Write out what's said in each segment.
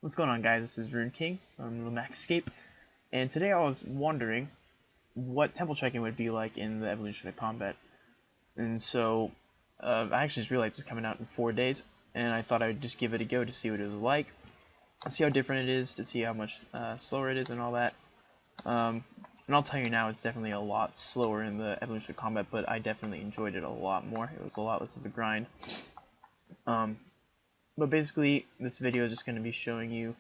What's going on, guys? This is Rune King from lMaxScape, and today I was wondering what temple checking would be like in the evolution of combat. And so I actually just realized it's coming out in 4 days, and I thought I'd just give it a go to see what it was like, to see how different it is, to see how much slower it is, and all that. And I'll tell you now, it's definitely a lot slower in the evolution of combat, but I definitely enjoyed it a lot more. It was a lot less of a grind. But basically, this video is just going to be showing you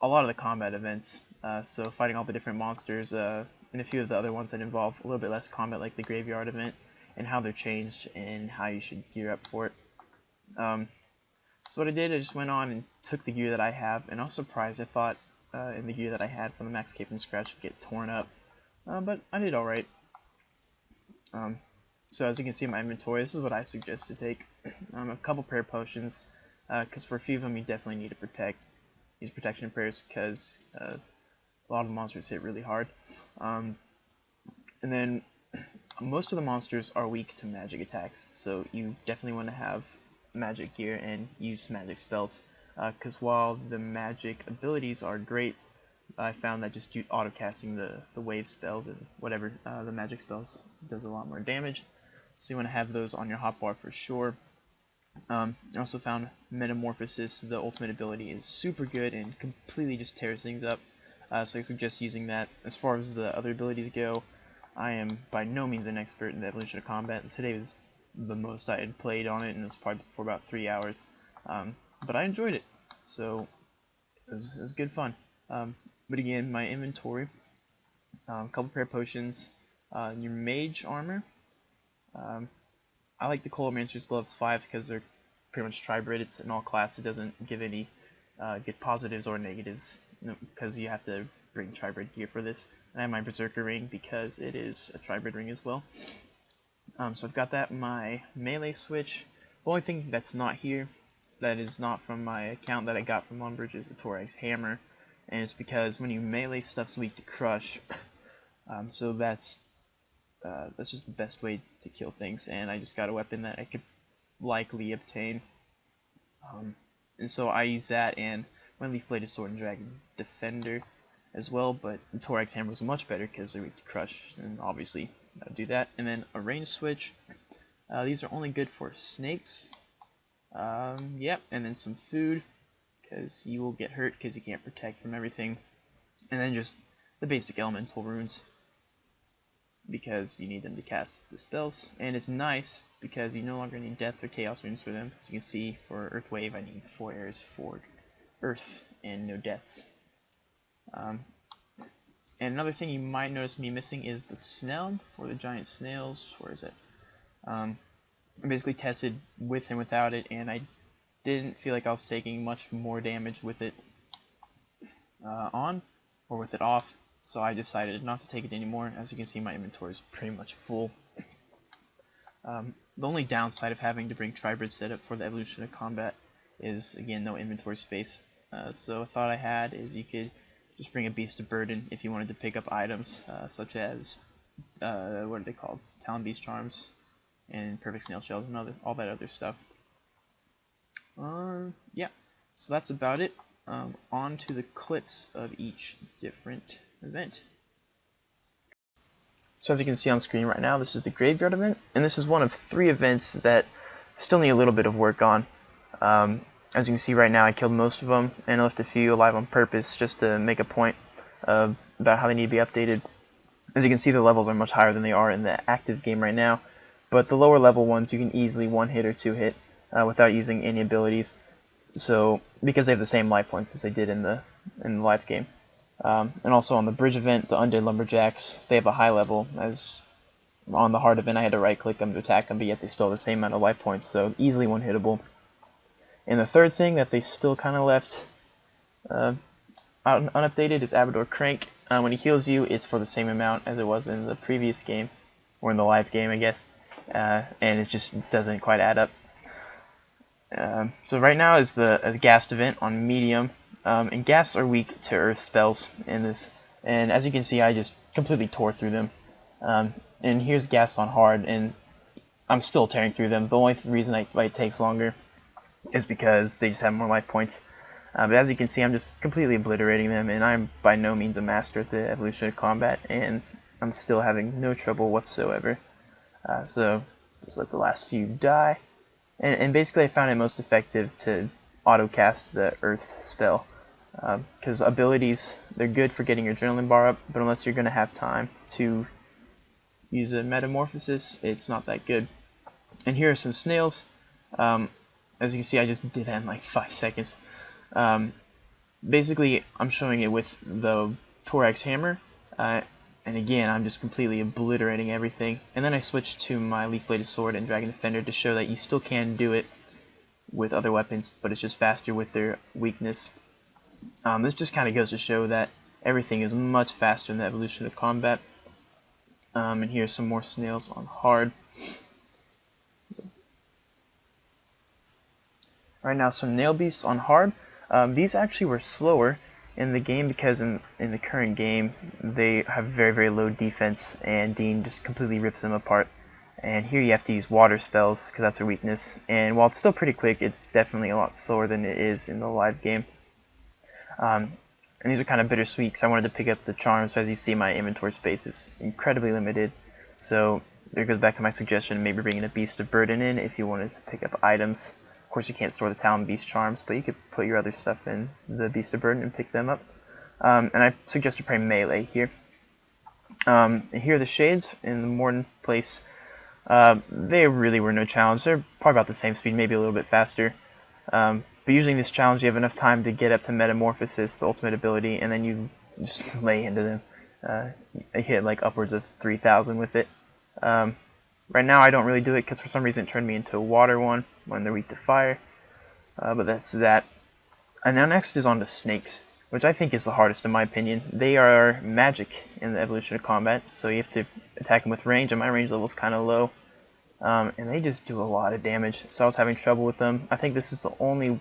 a lot of the combat events. So fighting all the different monsters, and a few of the other ones that involve a little bit less combat, like the graveyard event, and how they're changed and how you should gear up for it. So what I did, I just went on and took the gear that I have, and I was surprised. I thought in the gear that I had from the lMaxScape from scratch would get torn up, but I did alright. So as you can see in my inventory, this is what I suggest to take. A couple prayer potions, because for a few of them you definitely need to use protection prayers, because a lot of the monsters hit really hard. And then most of the monsters are weak to magic attacks, so you definitely want to have magic gear and use magic spells, because while the magic abilities are great, I found that just auto-casting the wave spells and whatever the magic spells does a lot more damage. So you want to have those on your hotbar for sure. I also found Metamorphosis, the ultimate ability, is super good and completely just tears things up. So I suggest using that. As far as the other abilities go, I am by no means an expert in the evolution of combat, and today was the most I had played on it, and it was probably for about 3 hours. But I enjoyed it, so it was good fun. But again, my inventory, a couple prayer potions, your mage armor. I like the Colomancer's Gloves 5s because they're pretty much tri-bred. It's an all class. It doesn't give any get positives or negatives, because you have to bring tri-bred gear for this. And I have my Berserker ring because it is a tri-bred ring as well. So I've got that. My melee switch. The only thing that's not here, that is not from my account that I got from Lumbridge, is the Torag's hammer, and it's because when you melee, stuff's weak to crush. So that's just the best way to kill things, and I just got a weapon that I could likely obtain. And so I use that and my Leaf-Bladed Sword and Dragon Defender as well, but the Torag's hammer was much better because they're weak to crush, and obviously I'll do that. And then a range switch. These are only good for snakes. Yep, and then some food, because you will get hurt because you can't protect from everything. And then just the basic elemental runes, because you need them to cast the spells. And it's nice because you no longer need death or chaos runes for them. As you can see, for Earth Wave I need 4 arrows for Earth and no deaths. And another thing you might notice me missing is the Snell for the giant snails. Where is it? I basically tested with and without it, and I didn't feel like I was taking much more damage with it on or with it off, so I decided not to take it anymore. As you can see, my inventory is pretty much full. The only downside of having to bring tri-bred setup for the evolution of combat is, again, no inventory space. So a thought I had is you could just bring a Beast of Burden if you wanted to pick up items such as, what are they called? Talon Beast Charms and Perfect Snail Shells and all that other stuff. Yeah, so that's about it. On to the clips of each different event. So as you can see on screen right now, this is the Graveyard event, and this is one of 3 events that still need a little bit of work on. As you can see right now, I killed most of them, and I left a few alive on purpose just to make a point about how they need to be updated. As you can see, the levels are much higher than they are in the active game right now, but the lower level ones you can easily 1-hit or 2-hit without using any abilities. So because they have the same life points as they did in the live game. And also on the bridge event, the Undead Lumberjacks, they have a high level. As on the hard event, I had to right click them to attack them, but yet they still have the same amount of life points, so easily 1-hittable. And the third thing that they still kind of left unupdated is Abador Crank. When he heals you, it's for the same amount as it was in the previous game, or in the live game, I guess, and it just doesn't quite add up. So right now is the Ghast event on medium, and Ghasts are weak to earth spells in this, and as you can see, I just completely tore through them. And here's Ghast on hard, and I'm still tearing through them. The only reason why it takes longer is because they just have more life points. But as you can see, I'm just completely obliterating them, and I'm by no means a master at the evolution of combat, and I'm still having no trouble whatsoever. So just let the last few die. And basically I found it most effective to auto-cast the Earth spell. Because abilities, they're good for getting your adrenaline bar up, but unless you're going to have time to use a metamorphosis, it's not that good. And here are some snails. As you can see, I just did that in like 5 seconds. Basically, I'm showing it with the Thorax hammer, and again, I'm just completely obliterating everything. And then I switched to my leaf-bladed sword and Dragon Defender to show that you still can do it with other weapons, but it's just faster with their weakness. This just kind of goes to show that everything is much faster in the evolution of combat. And here's some more snails on hard. Right now, some nail beasts on hard. These actually were slower in the game because in the current game they have very, very low defense, and Dean just completely rips them apart. And here you have to use water spells because that's their weakness. And while it's still pretty quick, it's definitely a lot slower than it is in the live game. And these are kind of bittersweet because I wanted to pick up the charms, but as you see, my inventory space is incredibly limited. So there goes back to my suggestion, maybe bringing a Beast of Burden in if you wanted to pick up items. Of course, you can't store the Talon Beast charms, but you could put your other stuff in the Beast of Burden and pick them up. And I suggest to play melee here. And here are the shades in the Morden place. They really were no challenge. They're probably about the same speed, maybe a little bit faster. But using this challenge, you have enough time to get up to Metamorphosis, the ultimate ability, and then you just lay into them. I hit like upwards of 3,000 with it. Right now I don't really do it because for some reason it turned me into a water one when they're weak to fire. But that's that. And now next is on to snakes, which I think is the hardest in my opinion. They are magic in the evolution of combat, so you have to attack them with range, and my range level is kind of low. And they just do a lot of damage, so I was having trouble with them. I think this is the only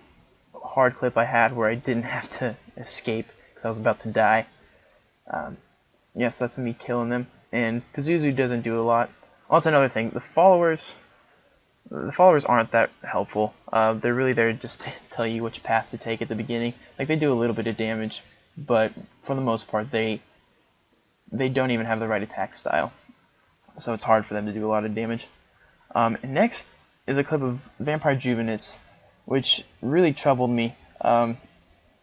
hard clip I had where I didn't have to escape because I was about to die. Yes, that's me killing them, and Pazuzu doesn't do a lot. Also, another thing, the followers aren't that helpful. They're really there just to tell you which path to take at the beginning. Like, they do a little bit of damage, but for the most part, they don't even have the right attack style. So it's hard for them to do a lot of damage. And next is a clip of Vampire Juvenates, which really troubled me,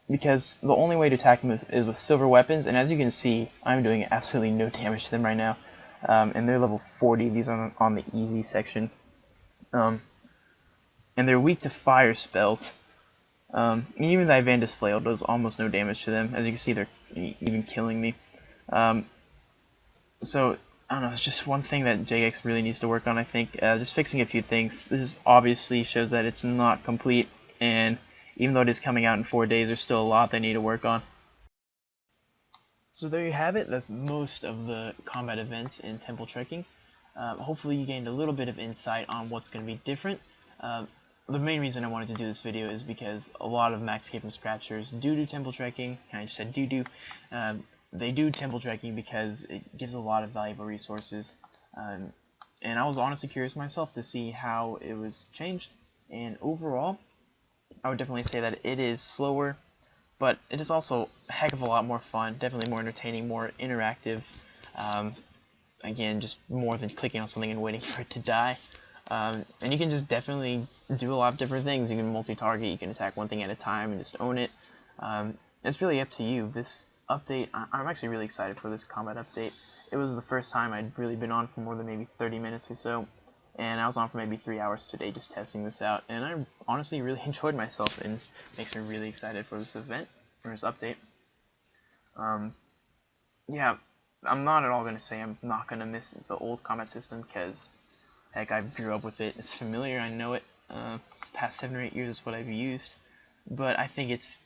because the only way to attack them is with silver weapons, and as you can see, I'm doing absolutely no damage to them right now. And they're level 40, these are on the easy section. And they're weak to fire spells. Even the Ivandis Flail does almost no damage to them. As you can see, they're even killing me. So, I don't know, it's just one thing that JX really needs to work on, I think. Just fixing a few things. This obviously shows that it's not complete, and even though it is coming out in 4 days, there's still a lot they need to work on. So there you have it. That's most of the combat events in Temple Trekking. Hopefully you gained a little bit of insight on what's going to be different. The main reason I wanted to do this video is because a lot of MaxScape and Scratchers do Temple Trekking. I just said do. They do Temple Trekking because it gives a lot of valuable resources. And I was honestly curious myself to see how it was changed. And overall, I would definitely say that it is slower, but it is also a heck of a lot more fun, definitely more entertaining, more interactive. Again, just more than clicking on something and waiting for it to die. And you can just definitely do a lot of different things. You can multi-target, you can attack one thing at a time and just own it. It's really up to you. This update, I'm actually really excited for this combat update. It was the first time I'd really been on for more than maybe 30 minutes or so. And I was on for maybe 3 hours today just testing this out, and I honestly really enjoyed myself, and it makes me really excited for this event, for this update. Yeah, I'm not at all going to say I'm not going to miss the old combat system, because, heck, I grew up with it, it's familiar, I know it, past 7 or 8 years is what I've used, but I think it's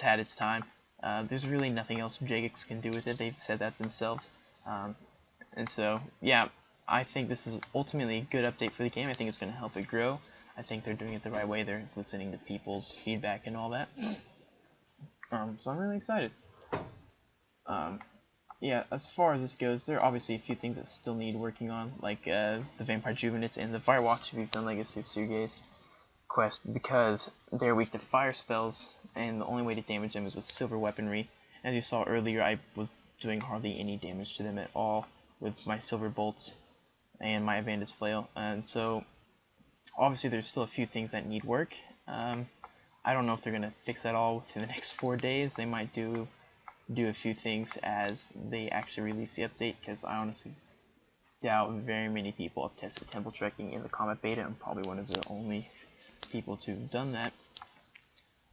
had its time. There's really nothing else JX can do with it, they've said that themselves, and so, yeah, I think this is ultimately a good update for the game. I think it's going to help it grow. I think they're doing it the right way. They're listening to people's feedback and all that. So I'm really excited. Yeah, as far as this goes, there are obviously a few things that still need working on, like the Vampire Juvenates and the Firewatch if you've done Legacy of Sergei's quest, because they're weak to fire spells, and the only way to damage them is with silver weaponry. As you saw earlier, I was doing hardly any damage to them at all with my silver bolts and my Avanda's flail, and so obviously there's still a few things that need work. I don't know if they're going to fix that all within the next 4 days. They might do a few things as they actually release the update, because I honestly doubt very many people have tested temple trekking in the combat beta. I'm probably one of the only people to have done that.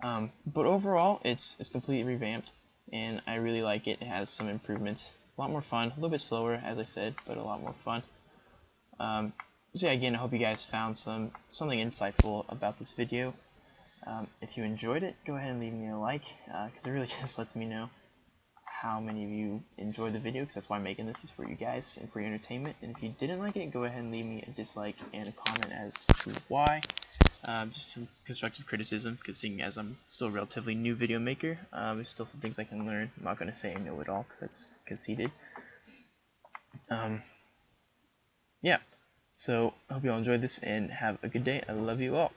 But overall, it's completely revamped, and I really like it. It has some improvements, a lot more fun, a little bit slower, as I said, but a lot more fun. So yeah, again, I hope you guys found something insightful about this video. If you enjoyed it, go ahead and leave me a like, because it really just lets me know how many of you enjoyed the video, because that's why I'm making this, is for you guys and for your entertainment. And if you didn't like it, go ahead and leave me a dislike and a comment as to why. Just some constructive criticism, because seeing as I'm still a relatively new video maker, there's still some things I can learn. I'm not going to say I know it all, because that's conceited. Yeah, so I hope you all enjoyed this and have a good day. I love you all.